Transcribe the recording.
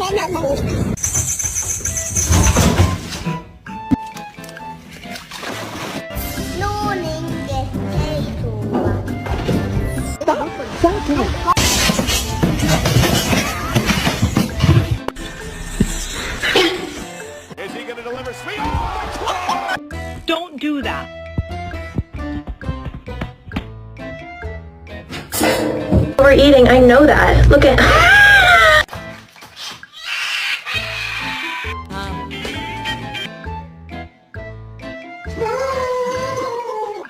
Is he gonna deliver sweet? Don't do that. Overeating, I know that. Look at